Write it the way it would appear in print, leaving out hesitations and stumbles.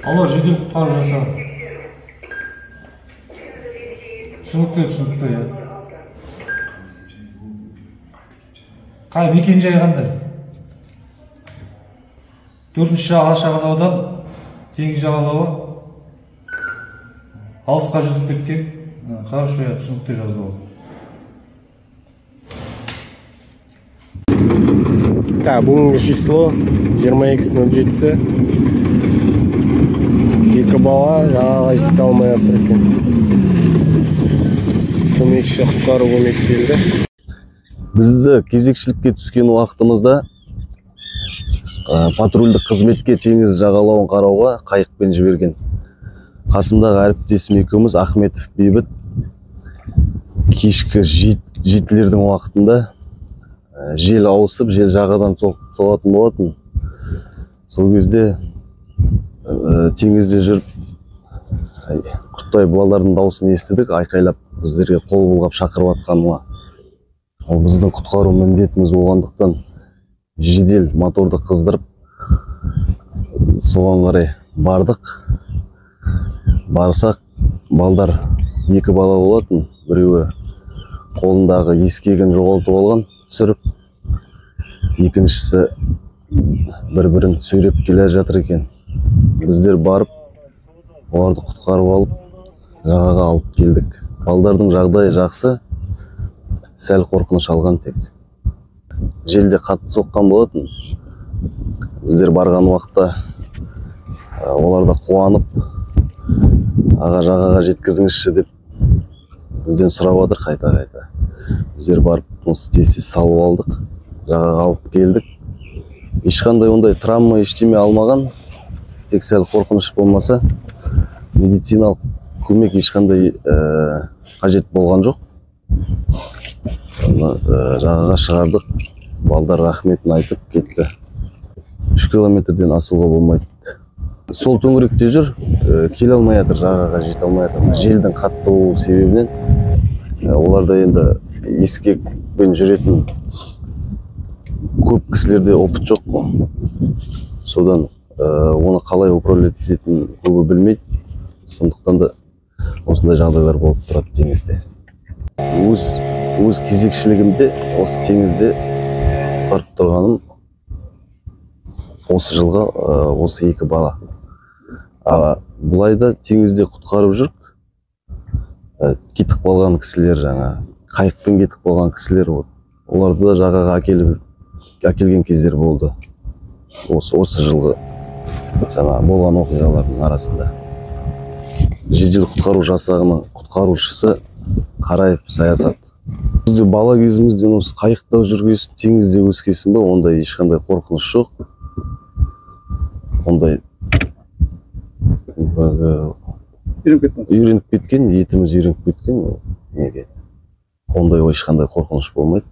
Алло, жедел құтқару жасағы. Түсінікті, я. Қай мекен жай қандай? 4-ші шағалаудан теңіз жағалауы алысқа жүзіп кеткен. Хорошо, я түсінікті жазып алды. Бүгінгі число 22.07-сі. Екі бала жағаға жете алмай жатыр екен. Көмекші құтқару көмек келді. Бізді кезекшілікке түскен уақытымызда патрульдік қызметке теңіз жағалауын қарауға қайықпен жіберген. Қасымдағы әріптесім екеуміз Ахметов Бейбіт кешкі жетілердің уақытында жел ауысып, жел жағадан соғатын болатын. Сол кезде теңізде жүріп Құрттай балалардың дауысын естідік, айқайлап біздерге қол бұлғап шақырып атқанына. Ол біздің құтқару міндетіміз болғандықтан жедел моторды қыздырып соған қарай бардық. Барсақ, балдар екі бала болатын, біреуі қолындағы ескегін жоғалтып алған, түсіріп, екіншісі бір-бірін сөйлеп келе жатыр екен. Біздер барып, оларды құтқарып алып, жағаға алып келдік. Балдардың жағдайы жақсы, сәл қорқыныш алған тек. Желде қатты соққан болатын. Біздер барған уақытта оларда қуанып, аға жағаға жеткізіңізші деп бізден сұрап отыр қайта-қайта. Біздер барып осы тез салып алдық, жағаға алып келдік. Ешқандай ондай травма ештеме алмаған, тек сәл қорқыныш болмаса, медициналық көмек ешқандай қажет болған жоқ. Жағаға шығардық, балдар рахметін айтып кетті. 3 километрден асуға болмайды. Сол төңіректе жүр, келе алмай жатыр, жағаға жете алмай жатыр. Желдің қатты болу себебінен оларда енді ескекпен жүретін көп кісілерде опыт жоқ қой. Содан оны қалай управлять ететінін көбі білмейді. Сондықтан да осындай жағдайлар болып тұрады теңізде. Өз кезекшілігімде осы теңізде құтқарып тұрғаным осы жылға осы екі бала. Бұлайда теңізде құтқарып жүріп, кетіп қалған кісілер, қайықпен кетіп қалған кісілер, оларды да жағаға әкелген кездер болды. Осы жылғы болған оқиғалардың арасында. Жедел құтқару жасағының құтқарушысы Қараев Саясат. Бізде бала кезімізден осы қайықта жүргесін, теңізде өскесін бе, ондай ешқандай қорқыныш жоқ. Ондай үйреніп кеткен, етіміз үйреніп кеткен. Ондай ешқандай қорқыныш болмайды.